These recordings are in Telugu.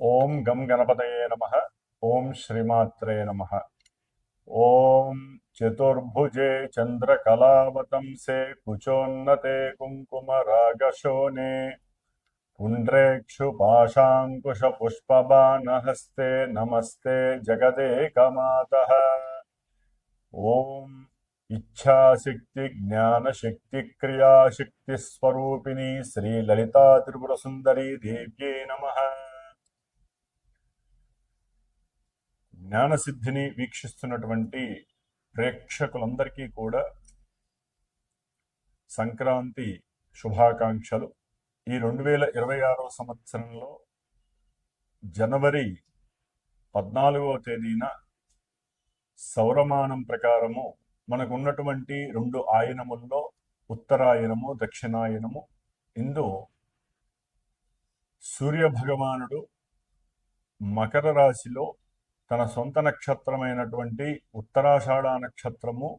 ఓం గం గణపతయే నమః. ఓం శ్రీమాత్రే నమః. ఓం చతుర్భుజే చంద్రకళావతంసే కుచోన్నతే కుంకుమరాగశోనే పుండ్రేక్షు పాశాంకుశ పుష్పబాణహస్తే నమస్తే జగదేకమాతః. ఓం ఇచ్ఛాశక్తి జ్ఞానశక్తి క్రియాశక్తి స్వరూపిణి శ్రీ లలితా త్రిపుర సుందరీ దేవ్యే నమః. జ్ఞానసిద్ధిని వీక్షిస్తున్నటువంటి ప్రేక్షకులందరికీ కూడా సంక్రాంతి శుభాకాంక్షలు. ఈ 2026 సంవత్సరంలో జనవరి 14వ తేదీన సౌరమానం ప్రకారము మనకున్నటువంటి 2 ఆయనముల్లో ఉత్తరాయణము దక్షిణాయనము ఇందు సూర్యభగవానుడు మకర రాశిలో తన సొంత నక్షత్రమైనటువంటి ఉత్తరాషాఢ నక్షత్రము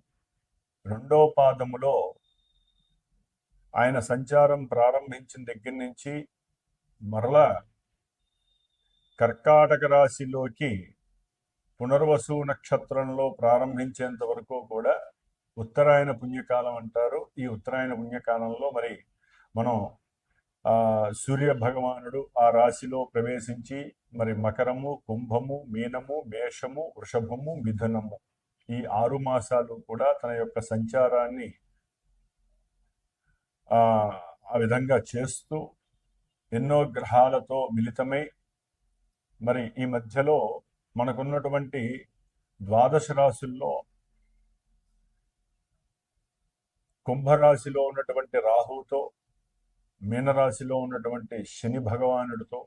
2వ పాదములో ఆయన సంచారం ప్రారంభించిన దగ్గర నుంచి మరలా కర్కాటక రాశిలోకి పునర్వసు నక్షత్రంలో ప్రారంభించేంత వరకు కూడా ఉత్తరాయణ పుణ్యకాలం అంటారు. ఈ ఉత్తరాయణ పుణ్యకాలంలో మరి మనం సూర్య భగవానుడు ఆ రాశిలో ప్రవేశించి మరి మకరము, కుంభము, మీనము, మేషము, వృషభము, మిథునము ఈ 6 మాసాలు కూడా తన యొక్క సంచారాన్ని ఆ విధంగా చేస్తూ ఎన్నో గ్రహాలతో మిళితమై మరి ఈ మధ్యలో మనకున్నటువంటి 12 రాశుల్లో కుంభరాశిలో ఉన్నటువంటి రాహుతో, మీనరాశిలో ఉన్నటువంటి శని భగవానుడితో,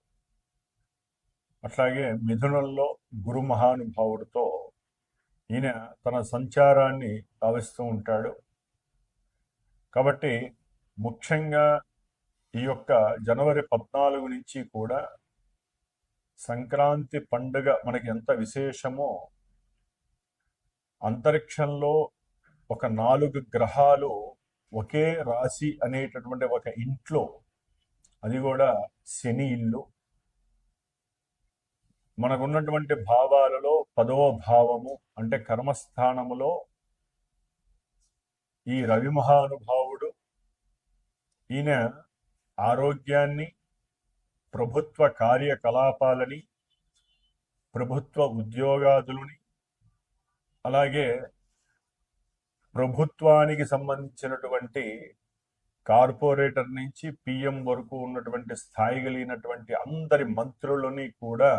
అట్లాగే మిథునంలో గురు మహానుభావుడితో ఈయన తన సంచారాన్ని భావిస్తూ ఉంటాడు. కాబట్టి ముఖ్యంగా ఈ యొక్క జనవరి 14 నుంచి కూడా సంక్రాంతి పండుగ మనకి ఎంత విశేషమో, అంతరిక్షంలో ఒక 4 గ్రహాలు ఒకే రాశి అనేటటువంటి ఒక ఇంట్లో, అది కూడా శని ఇల్లు, మనకున్నటువంటి భావాలలో 10వ భావము అంటే కర్మస్థానములో ఈ రవి మహానుభావుడు ఈయన ఆరోగ్యాన్ని, ప్రభుత్వ కార్యకలాపాలని, ప్రభుత్వ ఉద్యోగాదులని, అలాగే ప్రభుత్వానికి సంబంధించినటువంటి కార్పొరేటర్ నుంచి పిఎం వరకు ఉన్నటువంటి స్థాయి కలిగినటువంటి అందరి మంత్రులని కూడా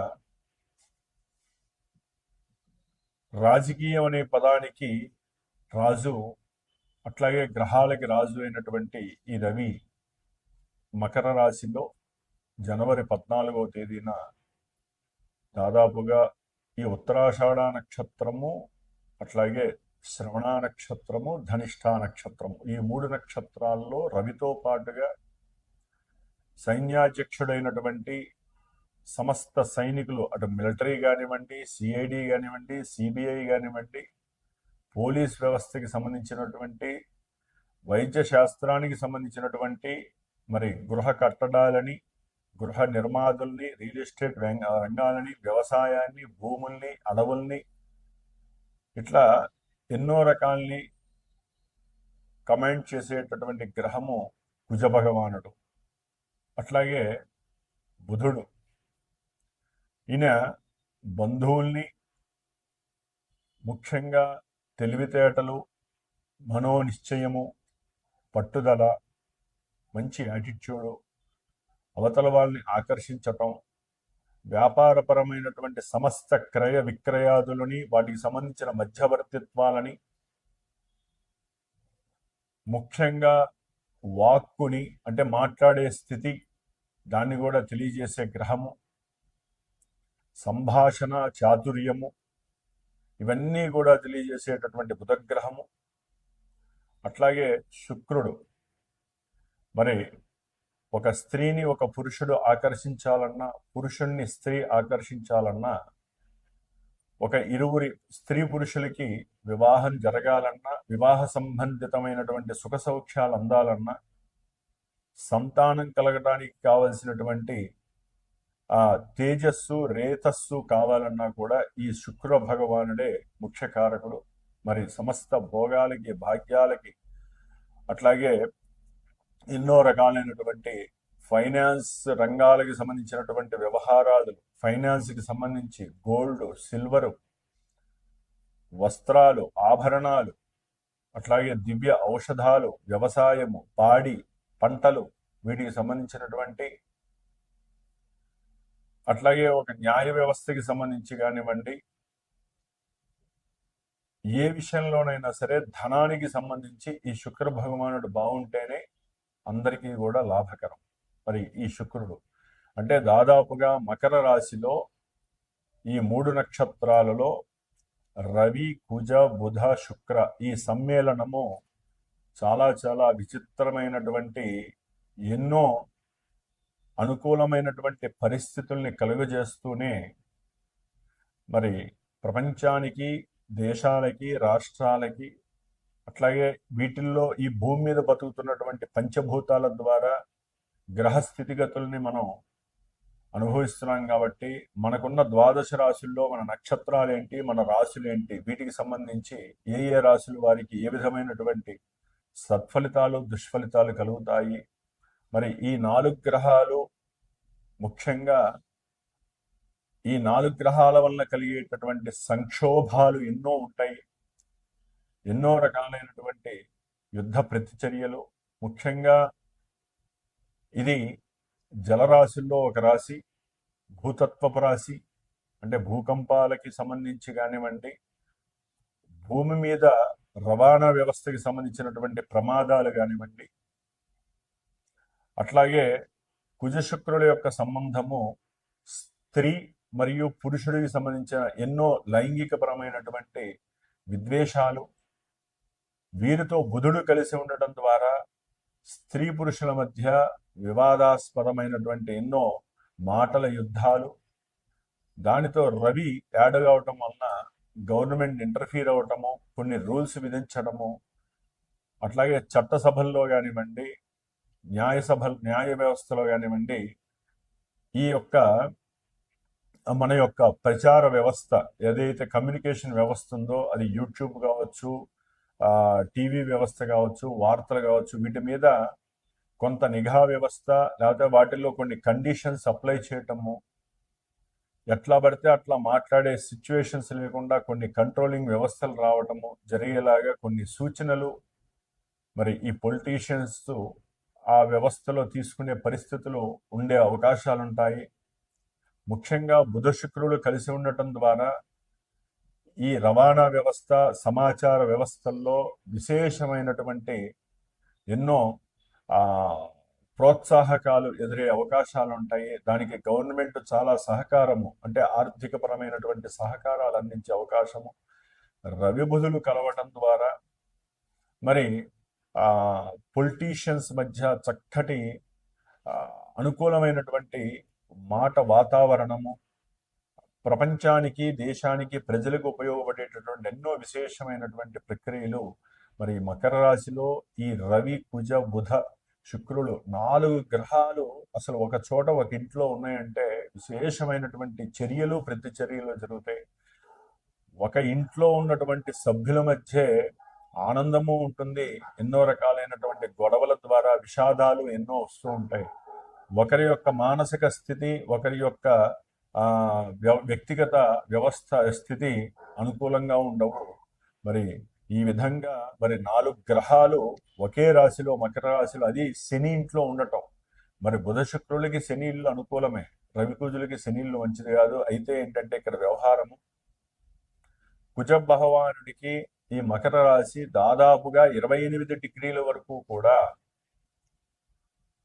రాజకీయం అనే పదానికి రాజు, అట్లాగే గ్రహాలకి రాజు అయినటువంటి ఈ రవి మకర రాశిలో జనవరి 14వ తేదీన దాదాపుగా ఈ ఉత్తరాషాఢ నక్షత్రము, అట్లాగే శ్రవణ నక్షత్రము, ధనిష్ఠా నక్షత్రము ఈ 3 నక్షత్రాల్లో రవితో పాటుగా సైన్యాధ్యక్షుడైనటువంటి సమస్త సైనికులు, అటు మిలిటరీ కానివ్వండి, సిఐడి కానివ్వండి, సిబిఐ కానివ్వండి, పోలీస్ వ్యవస్థకి సంబంధించినటువంటి, వైద్య శాస్త్రానికి సంబంధించినటువంటి, మరి గృహ కట్టడాలని, గృహ నిర్మాదుల్ని, రియల్ ఎస్టేట్ రంగాలని, వ్యవసాయాన్ని, భూముల్ని, అడవుల్ని, ఇట్లా ఎన్నో రకాల్ని కమాండ్ చేసేటటువంటి గ్రహము కుజ భగవానుడు. అట్లాగే బుధుడు ఈయన బంధువుల్ని, ముఖ్యంగా తెలివితేటలు, మనోనిశ్చయము, పట్టుదల, మంచి యాటిట్యూడు, అవతల వాళ్ళని ఆకర్షించటం, వ్యాపారపరమైనటువంటి సమస్త క్రయ విక్రయాదులని, వాటికి సంబంధించిన మధ్యవర్తిత్వాలని, ముఖ్యంగా వాక్కుని అంటే మాట్లాడే స్థితి దాన్ని కూడా తెలియజేసే గ్రహము, సంభాషణ చాతుర్యము ఇవన్నీ కూడా తెలియజేసేటటువంటి బుధగ్రహము. అట్లాగే శుక్రుడు మరి ఒక స్త్రీని ఒక పురుషుడు ఆకర్షించాలన్నా, పురుషుణ్ణి స్త్రీ ఆకర్షించాలన్నా, ఒక ఇరువురి స్త్రీ పురుషులకి వివాహం జరగాలన్నా, వివాహ సంబంధితమైనటువంటి సుఖ సౌఖ్యాలు అందాలన్నా, సంతానం కలగడానికి కావలసినటువంటి ఆ తేజస్సు రేతస్సు కావాలన్నా కూడా ఈ శుక్ర భగవానుడే ముఖ్య కారకుడు. మరి సమస్త భోగాలకి భాగ్యాలకి, అట్లాగే ఎన్నో రకాలైనటువంటి ఫైనాన్స్ రంగాలకి సంబంధించినటువంటి వ్యవహారాలు, ఫైనాన్స్కి సంబంధించి గోల్డ్, సిల్వరు, వస్త్రాలు, ఆభరణాలు, అట్లాగే దివ్య ఔషధాలు, వ్యవసాయము, పాడి పంటలు, వీటికి సంబంధించినటువంటి, అట్లాగే ఒక న్యాయ వ్యవస్థకి సంబంధించి కానివ్వండి, ఏ విషయంలోనైనా సరే ధనానికి సంబంధించి ఈ శుక్ర భగవానుడు బాగుంటేనే అందరికీ కూడా లాభకరం. మరి ఈ శుక్రుడు అంటే దాదాపుగా మకర రాశిలో ఈ 3 నక్షత్రాలలో రవి, కుజ, బుధ, శుక్ర ఈ సమ్మేళనము చాలా చాలా విచిత్రమైనటువంటి, ఎన్నో అనుకూలమైనటువంటి పరిస్థితుల్ని కలుగజేస్తూనే మరి ప్రపంచానికి, దేశాలకి, రాష్ట్రాలకి, అట్లాగే వీటిల్లో ఈ భూమి మీద బతుకుతున్నటువంటి పంచభూతాల ద్వారా గ్రహ స్థితిగతుల్ని మనం అనుభవిస్తున్నాం. కాబట్టి మనకున్న ద్వాదశ రాశుల్లో మన నక్షత్రాలేంటి, మన రాశులేంటి, వీటికి సంబంధించి ఏ ఏ రాశుల వారికి ఏ విధమైనటువంటి సత్ఫలితాలు, దుష్ఫలితాలు కలుగుతాయి. మరి ఈ 4 గ్రహాలు, ముఖ్యంగా ఈ 4 గ్రహాల వల్ల కలిగేటటువంటి సంక్షోభాలు ఎన్నో ఉంటాయి. ఎన్నో రకాలైనటువంటి యుద్ధ ప్రతిచర్యలు. ముఖ్యంగా ఇది జలరాశుల్లో ఒక రాశి, భూతత్వపు రాశి, అంటే భూకంపాలకి సంబంధించి కానివ్వండి, భూమి మీద రవాణా వ్యవస్థకి సంబంధించినటువంటి ప్రమాదాలు కానివ్వండి, అట్లాగే కుజశుక్రుల యొక్క సంబంధము స్త్రీ మరియు పురుషుడికి సంబంధించిన ఎన్నో లైంగికపరమైనటువంటి విద్వేషాలు, వీరితో బుధుడు కలిసి ఉండటం ద్వారా స్త్రీ పురుషుల మధ్య వివాదాస్పదమైనటువంటి ఎన్నో మాటల యుద్ధాలు, దానితో రవి యాడ్ అవటం వలన గవర్నమెంట్ ఇంటర్ఫీర్ అవటము, కొన్ని రూల్స్ విధించడము, అట్లాగే చట్టసభల్లో కానివ్వండి, న్యాయ వ్యవస్థలో కానివ్వండి, ఈ యొక్క మన యొక్క ప్రచార వ్యవస్థ ఏదైతే కమ్యూనికేషన్ వ్యవస్థ ఉందో, అది యూట్యూబ్ కావచ్చు, టీవీ వ్యవస్థ కావచ్చు, వార్తలు కావచ్చు, వీటి మీద కొంత నిఘా వ్యవస్థ, లేకపోతే వాటిల్లో కొన్ని కండిషన్స్ అప్లై చేయటము, ఎట్లా పడితే అట్లా మాట్లాడే సిచ్యువేషన్స్ లేకుండా కొన్ని కంట్రోలింగ్ వ్యవస్థలు రావటము జరిగేలాగా కొన్ని సూచనలు మరి ఈ పొలిటీషియన్స్ ఆ వ్యవస్థలో తీసుకునే పరిస్థితులు ఉండే అవకాశాలు ఉంటాయి. ముఖ్యంగా బుధ శుక్రులు కలిసి ఉండటం ద్వారా ఈ రవాణా వ్యవస్థ, సమాచార వ్యవస్థల్లో విశేషమైనటువంటి ఎన్నో ప్రోత్సాహకాలు ఎదురే అవకాశాలు ఉంటాయి. దానికి గవర్నమెంట్ చాలా సహకారము, అంటే ఆర్థికపరమైనటువంటి సహకారాలు అందించే అవకాశము రవి బుధులు కలవటం ద్వారా మరి పొలిటీషియన్స్ మధ్య చక్కటి అనుకూలమైనటువంటి మాట వాతావరణము, ప్రపంచానికి, దేశానికి, ప్రజలకు ఉపయోగపడేటటువంటి ఎన్నో విశేషమైనటువంటి ప్రక్రియలు మరి మకర రాశిలో ఈ రవి, కుజ, బుధ, శుక్రులు 4 గ్రహాలు అసలు ఒక చోట ఒక ఇంట్లో ఉన్నాయంటే విశేషమైనటువంటి చర్యలు, ప్రతిచర్యలు జరుగుతాయి. ఒక ఇంట్లో ఉన్నటువంటి సభ్యుల మధ్య ఆనందము ఉంటుంది, ఎన్నో రకాలైనటువంటి గొడవల ద్వారా విషాదాలు ఎన్నో వస్తూ ఉంటాయి. ఒకరి యొక్క మానసిక స్థితి, ఒకరి యొక్క వ్యక్తిగత వ్యవస్థ స్థితి అనుకూలంగా ఉండవు. మరి ఈ విధంగా మరి 4 గ్రహాలు ఒకే రాశిలో, మకర రాశిలో, అది శని ఇంట్లో ఉండటం. మరి బుధ శుక్రులకి శని ఇల్లు అనుకూలమే, రవి కుజులకి శని ఇల్లు మంచిది కాదు. అయితే ఏంటంటే ఇక్కడ వ్యవహారము, కుజ భగవానుడికి ఈ మకర రాశి దాదాపుగా 28 డిగ్రీల వరకు కూడా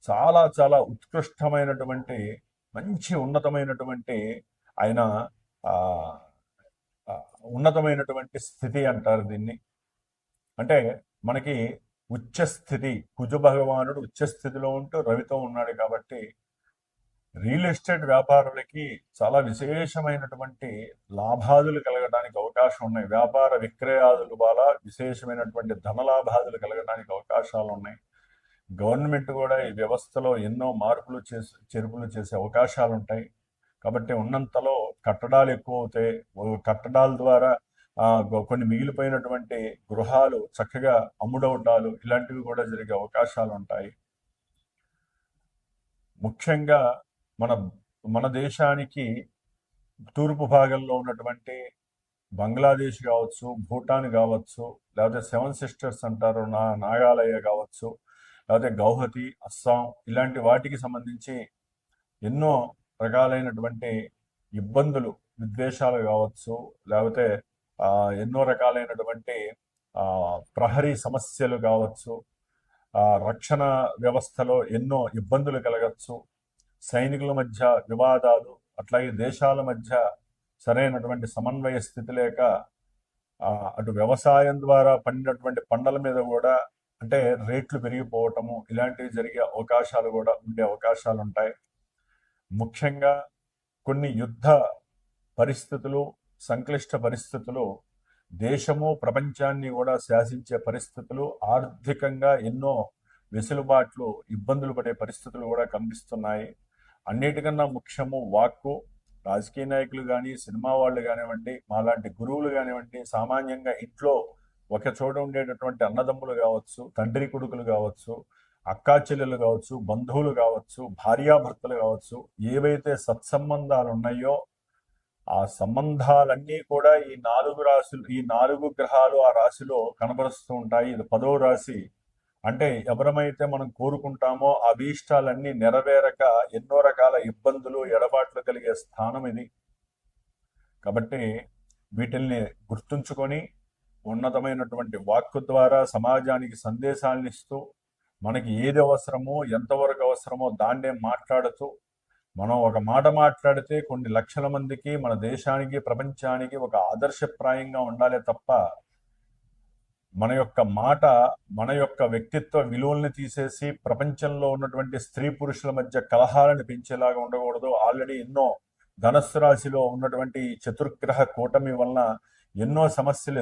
చాలా చాలా ఉత్కృష్టమైనటువంటి, మంచి ఉన్నతమైనటువంటి ఆయన ఉన్నతమైనటువంటి స్థితి అంటారు దీన్ని. అంటే మనకి ఉచ్చస్థితి, కుజ భగవానుడు ఉచ్చస్థితిలో ఉంటూ రవితో ఉన్నాడు కాబట్టి రియల్ ఎస్టేట్ వ్యాపారులకి చాలా విశేషమైనటువంటి లాభాదులు కలగడానికి అవకాశం ఉన్నాయి. వ్యాపార విక్రయాదులు వల్ల విశేషమైనటువంటి ధనలాభాదులు కలగడానికి అవకాశాలు ఉన్నాయి. గవర్నమెంట్ కూడా ఈ వ్యవస్థలో ఎన్నో మార్పులు చేర్పులు చేసే అవకాశాలు ఉంటాయి. కాబట్టి ఉన్నంతలో కట్టడాలు ఎక్కువ అవుతాయి. కట్టడాల ద్వారా కొన్ని మిగిలిపోయినటువంటి గృహాలు చక్కగా అమ్ముడవటాలు ఇలాంటివి కూడా జరిగే అవకాశాలు ఉంటాయి. ముఖ్యంగా మన మన దేశానికి తూర్పు భాగంలో ఉన్నటువంటి బంగ్లాదేశ్ కావచ్చు, భూటాన్ కావచ్చు, లేకపోతే సెవెన్ సిస్టర్స్ అంటారు నాగాలయ కావచ్చు, లేకపోతే గౌహతి, అస్సాం ఇలాంటి వాటికి సంబంధించి ఎన్నో రకాలైనటువంటి ఇబ్బందులు, విద్వేషాలు కావచ్చు, లేకపోతే ఎన్నో రకాలైనటువంటి ప్రహరీ సమస్యలు కావచ్చు, రక్షణ వ్యవస్థలో ఎన్నో ఇబ్బందులు కలగచ్చు, సైనికుల మధ్య వివాదాలు, అట్లాగే దేశాల మధ్య సరైనటువంటి సమన్వయ స్థితి లేక అటు వ్యవసాయం ద్వారా పండినటువంటి పంటల మీద కూడా అంటే రేట్లు పెరిగిపోవటము ఇలాంటివి జరిగే అవకాశాలు కూడా ఉండే అవకాశాలు ఉంటాయి. ముఖ్యంగా కొన్ని యుద్ధ పరిస్థితులు, సంక్లిష్ట పరిస్థితులు దేశము ప్రపంచాన్ని కూడా శాసించే పరిస్థితులు, ఆర్థికంగా ఎన్నో వెసులుబాట్లు, ఇబ్బందులు పడే పరిస్థితులు కూడా కనిపిస్తున్నాయి. అన్నిటికన్నా ముఖ్యము వాక్కు. రాజకీయ నాయకులు కానీ, సినిమా వాళ్ళు కానివ్వండి, మాలాంటి గురువులు కానివ్వండి, సామాన్యంగా ఇంట్లో ఒక చోట ఉండేటటువంటి అన్నదమ్ములు కావచ్చు, తండ్రి కొడుకులు కావచ్చు, అక్కా చెల్లెలు కావచ్చు, బంధువులు కావచ్చు, భార్యాభర్తలు కావచ్చు, ఏవైతే సత్సంబంధాలు ఉన్నాయో ఆ సంబంధాలన్నీ కూడా ఈ నాలుగు గ్రహాలు ఆ రాశిలో కనబరుస్తూ ఉంటాయి. ఇది 10వ రాశి. అంటే ఎవరమైతే మనం కోరుకుంటామో ఆ అభీష్టాలన్నీ నెరవేరక ఎన్నో రకాల ఇబ్బందులు, ఎడబాట్లు కలిగే స్థానం ఇది. కాబట్టి వీటిల్ని గుర్తుంచుకొని ఉన్నతమైనటువంటి వాక్కు ద్వారా సమాజానికి సందేశాలను ఇస్తూ మనకి ఏది అవసరమో, ఎంతవరకు అవసరమో దాన్నే మాట్లాడుతూ, మనం ఒక మాట మాట్లాడితే కొన్ని లక్షల మందికి, మన దేశానికి, ప్రపంచానికి ఒక ఆదర్శప్రాయంగా ఉండాలి తప్ప మన యొక్క మాట, మన యొక్క వ్యక్తిత్వ విలువల్ని తీసేసి ప్రపంచంలో ఉన్నటువంటి స్త్రీ పురుషుల మధ్య కలహాలను పెంచేలాగా ఉండకూడదు. ఆల్రెడీ ఎన్నో ధనస్సు రాశిలో ఉన్నటువంటి చతుర్గ్రహ కూటమి వలన ఎన్నో సమస్యలు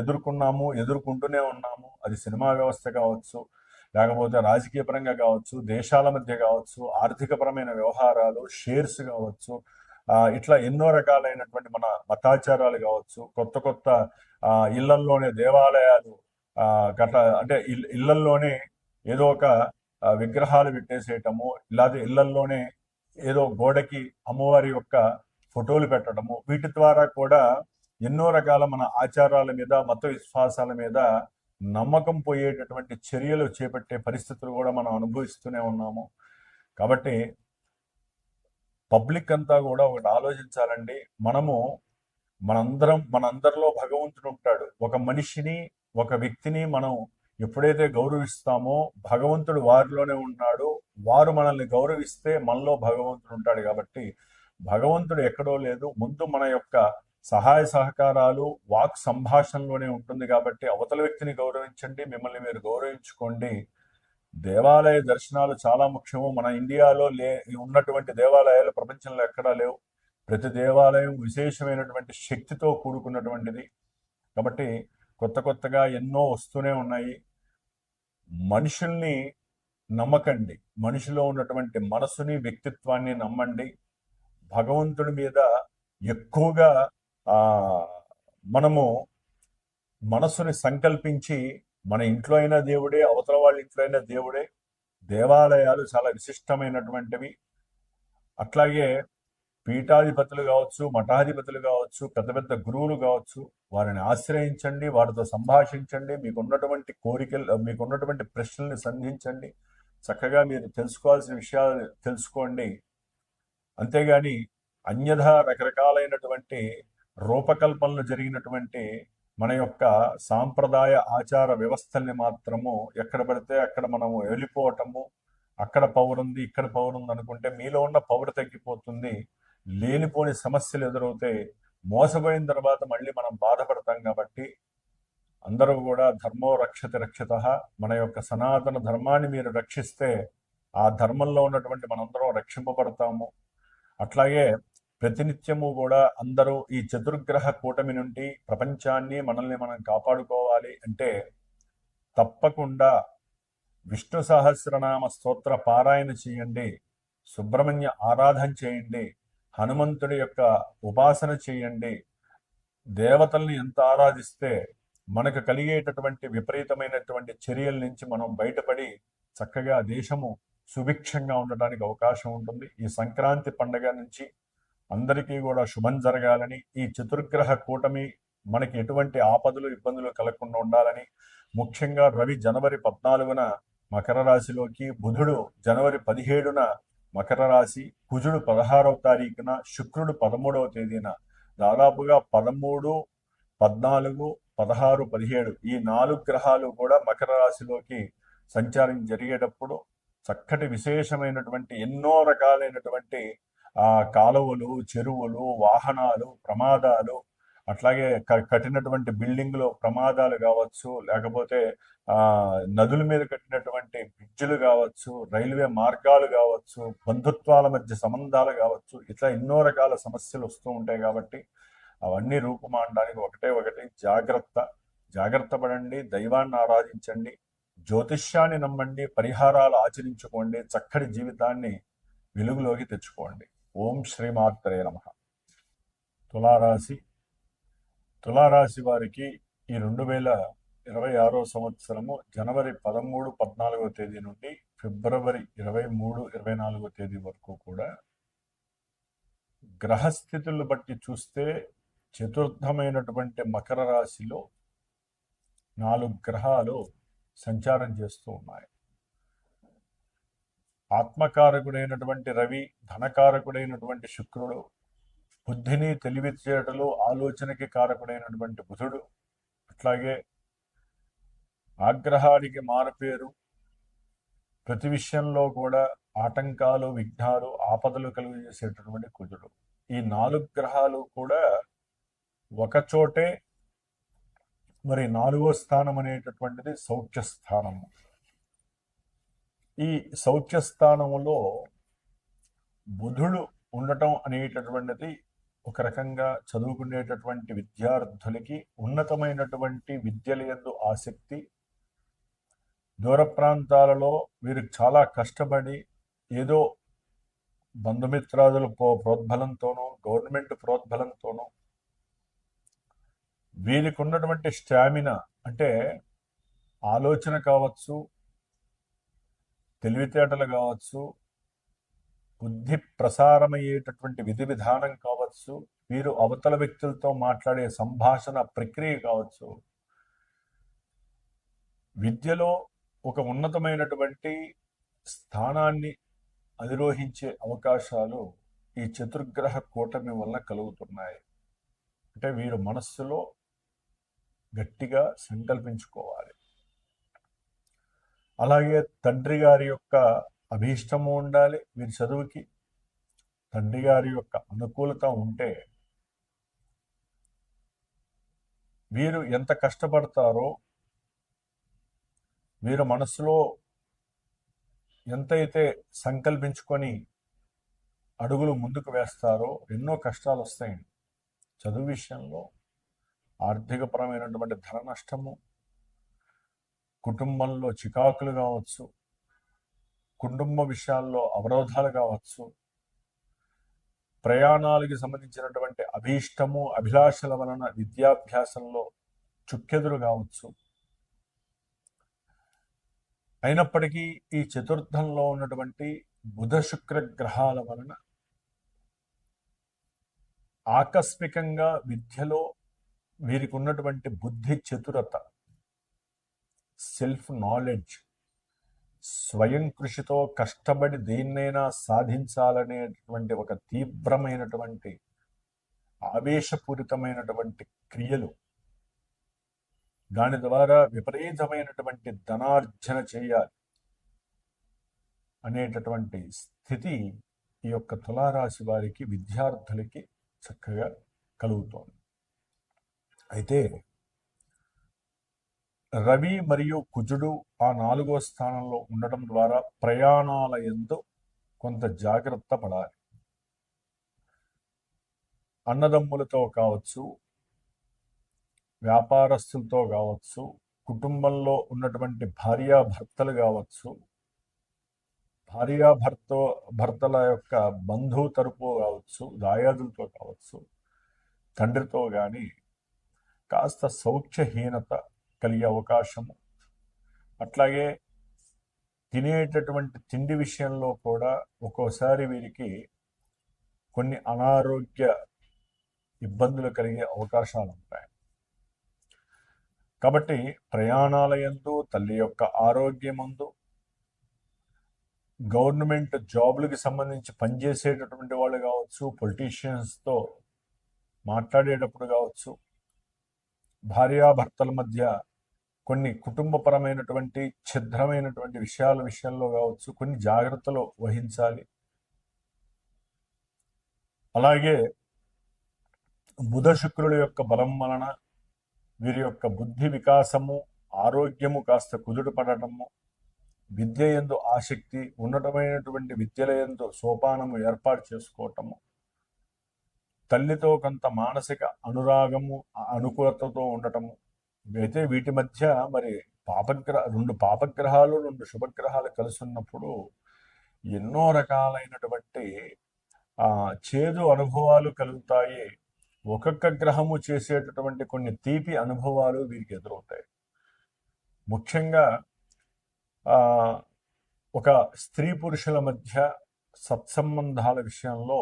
ఎదుర్కొంటూనే ఉన్నాము. అది సినిమా వ్యవస్థ కావచ్చు, లేకపోతే రాజకీయ పరంగా కావచ్చు, దేశాల మధ్య కావచ్చు, ఆర్థికపరమైన వ్యవహారాలు, షేర్స్ కావచ్చు, ఇట్లా ఎన్నో రకాలైనటువంటి మన మతాచారాలు కావచ్చు, కొత్త కొత్త ఇళ్లల్లోనే దేవాలయాలు అంటే ఇళ్లల్లోనే ఏదో ఒక విగ్రహాలు పెట్టేసేయటము, ఇలాగే ఇళ్లల్లోనే ఏదో గోడకి అమ్మవారి యొక్క ఫోటోలు పెట్టడము, వీటి ద్వారా కూడా ఎన్నో రకాల మన ఆచారాల మీద, మత విశ్వాసాల మీద నమ్మకం పోయేటటువంటి చర్యలు చేపట్టే పరిస్థితులు కూడా మనం అనుభవిస్తూనే ఉన్నాము. కాబట్టి పబ్లిక్ అంతా కూడా ఒకటి ఆలోచించాలండి. మనందరిలో భగవంతుడు ఉంటాడు. ఒక మనిషిని, ఒక వ్యక్తిని మనం ఎప్పుడైతే గౌరవిస్తామో భగవంతుడు వారిలోనే ఉన్నాడు. వారు మనల్ని గౌరవిస్తే మనలో భగవంతుడు ఉంటాడు. కాబట్టి భగవంతుడు ఎక్కడో లేదు, ముందు మన యొక్క సహాయ సహకారాలు, వాక్ సంభాషణలోనే ఉంటుంది. కాబట్టి అవతల వ్యక్తిని గౌరవించండి, మిమ్మల్ని మీరు గౌరవించుకోండి. దేవాలయ దర్శనాలు చాలా ముఖ్యము. మన ఇండియాలో ఉన్నటువంటి దేవాలయాలు ప్రపంచంలో ఎక్కడా లేవు. ప్రతి దేవాలయం విశేషమైనటువంటి శక్తితో కూడుకున్నటువంటిది. కాబట్టి కొత్తగా ఎన్నో వస్తూనే ఉన్నాయి. మనుషుల్ని నమ్మకండి, మనిషిలో ఉన్నటువంటి మనసుని, వ్యక్తిత్వాన్ని నమ్మండి. భగవంతుడి మీద ఎక్కువగా మనము మనసుని సంకల్పించి, మన ఇంట్లో అయినా దేవుడే, అవతల వాళ్ళ ఇంట్లో అయినా దేవుడే. దేవాలయాలు చాలా విశిష్టమైనటువంటివి. అట్లాగే పీఠాధిపతులు కావచ్చు, మఠాధిపతులు కావచ్చు, పెద్ద పెద్ద గురువులు కావచ్చు, వారిని ఆశ్రయించండి, వారితో సంభాషించండి, మీకున్నటువంటి కోరికలు, మీకున్నటువంటి ప్రశ్నల్ని సంధించండి. చక్కగా మీరు తెలుసుకోవాల్సిన విషయాలు తెలుసుకోండి. అంతేగాని అన్యథా రకరకాలైనటువంటి రూపకల్పనలు జరిగినటువంటి మన యొక్క సాంప్రదాయ ఆచార వ్యవస్థల్ని మాత్రము ఎక్కడ పడితే అక్కడ మనము వెళ్ళిపోవటము, అక్కడ పౌరుంది, ఇక్కడ పౌరుంది అనుకుంటే మీలో ఉన్న పౌరు తగ్గిపోతుంది. లేనిపోని సమస్యలు ఎదురవుతాయి. మోసపోయిన తర్వాత మళ్ళీ మనం బాధపడతాం. కాబట్టి అందరూ కూడా ధర్మో రక్షతి రక్షితః. మన యొక్క సనాతన ధర్మాన్ని మీరు రక్షిస్తే ఆ ధర్మంలో ఉన్నటువంటి మనందరం రక్షింపబడతాము. అట్లాగే ప్రతినిత్యము కూడా అందరూ ఈ చతుర్గ్రహ కూటమి నుండి ప్రపంచాన్ని, మనల్ని మనం కాపాడుకోవాలి అంటే తప్పకుండా విష్ణు సహస్రనామ స్తోత్ర పారాయణ చేయండి, సుబ్రహ్మణ్య ఆరాధన చేయండి. హనుమంతుడి యొక్క ఉపాసన చేయండి. దేవతల్ని ఎంత ఆరాధిస్తే మనకు కలిగేటటువంటి విపరీతమైనటువంటి చర్యల నుంచి మనం బయటపడి చక్కగా దేశము సుభిక్షంగా ఉండడానికి అవకాశం ఉంటుంది. ఈ సంక్రాంతి పండుగ నుంచి అందరికీ కూడా శుభం జరగాలని, ఈ చతుర్గ్రహ కూటమి మనకి ఎటువంటి ఆపదలు ఇబ్బందులు కలగకుండా ఉండాలని, ముఖ్యంగా రవి జనవరి 14న మకర రాశిలోకి, బుధుడు జనవరి 17న మకర రాశి, కుజుడు 16వ తారీఖున, శుక్రుడు 13వ తేదీన, దాదాపుగా 13, 14, 16, 17 ఈ 4 గ్రహాలు కూడా మకర రాశిలోకి సంచారం జరిగేటప్పుడు చక్కటి విశేషమైనటువంటి ఎన్నో రకాలైనటువంటి కాలువలు, చెరువులు, వాహనాలు, ప్రమాదాలు, అట్లాగే కట్టినటువంటి బిల్డింగ్లో ప్రమాదాలు కావచ్చు, లేకపోతే నదుల మీద కట్టినటువంటి బ్రిడ్జిలు కావచ్చు, రైల్వే మార్గాలు కావచ్చు, బంధుత్వాల మధ్య సంబంధాలు కావచ్చు, ఇట్లా ఎన్నో రకాల సమస్యలు వస్తూ ఉంటాయి. కాబట్టి అవన్నీ రూపుమాడడానికి ఒకటి జాగ్రత్త పడండి, దైవాన్ని ఆరాధించండి, జ్యోతిష్యాన్ని నమ్మండి, పరిహారాలు ఆచరించుకోండి, చక్కటి జీవితాన్ని వెలుగులోకి తెచ్చుకోండి. ఓం శ్రీమాత్రే నమః. తులారాశి వారికి ఈ 2026 సంవత్సరము జనవరి 13, 14వ తేదీ నుండి ఫిబ్రవరి 23, 24వ తేదీ వరకు కూడా గ్రహస్థితులను బట్టి చూస్తే చతుర్థమైనటువంటి మకర రాశిలో 4 గ్రహాలు సంచారం చేస్తూ ఉన్నాయి. ఆత్మకారకుడైనటువంటి రవి, ధనకారకుడైనటువంటి శుక్రుడు, బుద్ధిని, తెలివితేటలు, ఆలోచనకి కారకుడైనటువంటి బుధుడు, అట్లాగే ఆగ్రహానికి మారపేరు, ప్రతి విషయంలో కూడా ఆటంకాలు, విఘ్నాలు, ఆపదలు కలుగజేసేటటువంటి కుజుడు. ఈ 4 గ్రహాలు కూడా ఒకచోటే. మరి 4వ స్థానం అనేటటువంటిది సౌఖ్య స్థానము. ఈ సౌఖ్య స్థానములో బుధుడు ఉండటం అనేటటువంటిది ఒక రకంగా చదువుకునేటటువంటి విద్యార్థులకి ఉన్నతమైనటువంటి విద్యల యందు ఆసక్తి, దూర ప్రాంతాలలో వీరు చాలా కష్టపడి ఏదో బంధుమిత్రాదుల ప్రోద్బలంతోనూ, గవర్నమెంట్ ప్రోద్బలంతోనూ వీరికి ఉన్నటువంటి స్టామినా అంటే ఆలోచన కావచ్చు, తెలివితేటలు కావచ్చు, బుద్ధి ప్రసారమయ్యేటటువంటి విధి విధానం కావచ్చు, వీరు అవతల వ్యక్తులతో మాట్లాడే సంభాషణ ప్రక్రియ కావచ్చు, విద్యలో ఒక ఉన్నతమైనటువంటి స్థానాన్ని అధిరోహించే అవకాశాలు ఈ చతుర్గ్రహ కూటమి వల్ల కలుగుతున్నాయి. అంటే వీరు మనస్సులో గట్టిగా సంకల్పించుకోవాలి. అలాగే తండ్రి గారి యొక్క అభీష్టము ఉండాలి. వీరి చదువుకి తండ్రి గారి యొక్క అనుకూలత ఉంటే వీరు ఎంత కష్టపడతారో, వీరు మనసులో ఎంతైతే సంకల్పించుకొని అడుగులు ముందుకు వేస్తారో ఎన్నో కష్టాలు వస్తాయి. చదువు విషయంలో ఆర్థికపరమైనటువంటి ధన నష్టము, కుటుంబంలో చికాకులు కావచ్చు, కుటుంబ విషయాల్లో అవరోధాలు కావచ్చు, ప్రయాణాలకు సంబంధించినటువంటి అభీష్టము, అభిలాషల వలన విద్యాభ్యాసంలో చుక్కెదురు కావచ్చు. అయినప్పటికీ ఈ చతుర్థంలో ఉన్నటువంటి బుధ శుక్ర గ్రహాల వలన ఆకస్మికంగా విద్యలో వీరికి ఉన్నటువంటి బుద్ధి చతురత, సెల్ఫ్ నాలెడ్జ్, స్వయం కృషితో కష్టపడి దేన్నైనా సాధించాలనేటువంటి ఒక తీవ్రమైనటువంటి ఆవేశపూరితమైనటువంటి క్రియలు, దాని ద్వారా విపరీతమైనటువంటి ధనార్జన చేయాలి అనేటటువంటి స్థితి ఈ యొక్క తులారాశి వారికి, విద్యార్థులకి చక్కగా కలుగుతోంది. అయితే రవి మరియు కుజుడు ఆ 4వ స్థానంలో ఉండటం ద్వారా ప్రయాణాల యందు కొంత జాగ్రత్త పడాలి. అన్నదమ్ములతో కావచ్చు, వ్యాపారస్తులతో కావచ్చు, కుటుంబంలో ఉన్నటువంటి భార్యాభర్తలు కావచ్చు, భార్యాభర్త భర్తల యొక్క బంధువు తరపు కావచ్చు, దాయాదులతో కావచ్చు, తండ్రితో కానీ కాస్త సౌఖ్యహీనత కలిగే అవకాశము. అట్లాగే తినేటటువంటి తిండి విషయంలో కూడా ఒక్కోసారి వీరికి కొన్ని అనారోగ్య ఇబ్బందులు కలిగే అవకాశాలు ఉంటాయి. కాబట్టి ప్రయాణాల యందు, తల్లి యొక్క ఆరోగ్యమందు, గవర్నమెంట్ జాబులకి సంబంధించి పనిచేసేటటువంటి వాళ్ళు కావచ్చు, పొలిటీషియన్స్తో మాట్లాడేటప్పుడు కావచ్చు, భార్యాభర్తల మధ్య కొన్ని కుటుంబపరమైనటువంటి ఛిద్రమైనటువంటి విషయాల విషయంలో కావచ్చు కొన్ని జాగ్రత్తలు వహించాలి. అలాగే బుధ శుక్రుల యొక్క బలం వలన వీరి యొక్క బుద్ధి వికాసము, ఆరోగ్యము కాస్త కుదుటపడటము, విద్య యందు ఆసక్తి, ఉన్నతమైనటువంటి విద్యల యందు సోపానము ఏర్పాటు చేసుకోవటము, తల్లితో కొంత మానసిక అనురాగము, అనుకూలతతో ఉండటము. అయితే వీటి మధ్య మరి రెండు పాపగ్రహాలు, రెండు శుభగ్రహాలు కలిసి ఉన్నప్పుడు ఎన్నో రకాలైనటువంటి చేదు అనుభవాలు కలుగుతాయి. ఒక్కొక్క గ్రహము చేసేటటువంటి కొన్ని తీపి అనుభవాలు వీరికి ఎదురవుతాయి. ముఖ్యంగా ఒక స్త్రీ పురుషుల మధ్య సత్సంబంధాల విషయంలో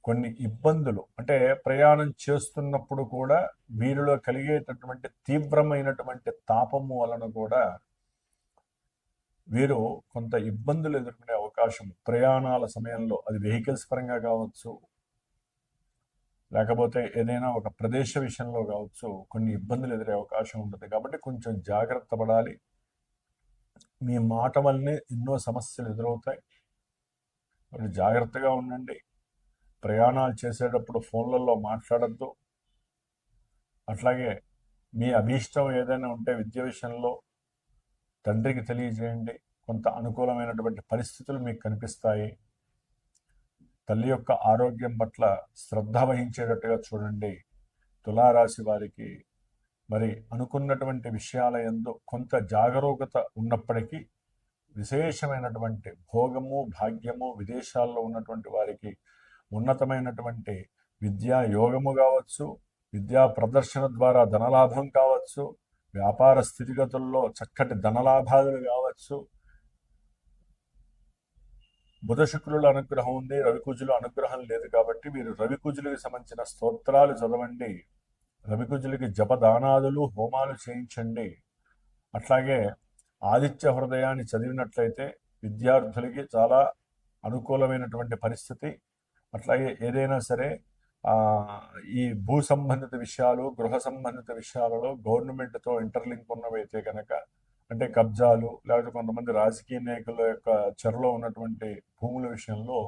కొన్ని ఇబ్బందులు, అంటే ప్రయాణం చేస్తున్నప్పుడు కూడా వీరిలో కలిగేటటువంటి తీవ్రమైనటువంటి తాపము వలన కూడా వీరు కొంత ఇబ్బందులు ఎదుర్కొనే అవకాశం, ప్రయాణాల సమయంలో అది వెహికల్స్ పరంగా కావచ్చు, లేకపోతే ఏదైనా ఒక ప్రదేశ విషయంలో కావచ్చు కొన్ని ఇబ్బందులు ఎదురే అవకాశం ఉంటుంది. కాబట్టి కొంచెం జాగ్రత్త పడాలి. మీ మాట వల్లనే ఎన్నో సమస్యలు ఎదురవుతాయి. జాగ్రత్తగా ఉండండి. ప్రయాణాలు చేసేటప్పుడు ఫోన్లలో మాట్లాడద్దు. అట్లాగే మీ అభీష్టం ఏదైనా ఉంటే విద్య విషయంలో తండ్రికి తెలియజేయండి. కొంత అనుకూలమైనటువంటి పరిస్థితులు మీకు కనిపిస్తాయి. తల్లి యొక్క ఆరోగ్యం పట్ల శ్రద్ధ వహించేటట్టుగా చూడండి. తులారాశి వారికి మరి అనుకున్నటువంటి విషయాల యందు కొంత జాగరూకత ఉన్నప్పటికీ విశేషమైనటువంటి భోగము, భాగ్యము, విదేశాల్లో ఉన్నటువంటి వారికి ఉన్నతమైనటువంటి విద్యా యోగము కావచ్చు, విద్యా ప్రదర్శన ద్వారా ధనలాభం కావచ్చు, వ్యాపార స్థితిగతుల్లో చక్కటి ధనలాభాలు కావచ్చు. బుధ శుక్రుల అనుగ్రహం ఉంది, రవికుజుల అనుగ్రహం లేదు. కాబట్టి మీరు రవికుజులకి సంబంధించిన స్తోత్రాలు చదవండి, రవికుజులకి జపదానాదులు, హోమాలు చేయించండి. అట్లాగే ఆదిత్య హృదయాన్ని చదివినట్లయితే విద్యార్థులకి చాలా అనుకూలమైనటువంటి పరిస్థితి. అట్లాగే ఏదైనా సరే ఈ భూ సంబంధిత విషయాలు, గృహ సంబంధిత విషయాలలో గవర్నమెంట్తో ఇంటర్లింక్ ఉన్నవైతే కనుక, అంటే కబ్జాలు, లేకపోతే కొంతమంది రాజకీయ నాయకుల యొక్క చెరలో ఉన్నటువంటి భూముల విషయంలో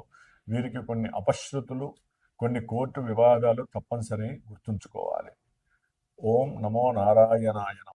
వీరికి కొన్ని అపశృతులు, కొన్ని కోర్టు వివాదాలు తప్పనిసరి గుర్తుంచుకోవాలి. ఓం నమో నారాయణాయ.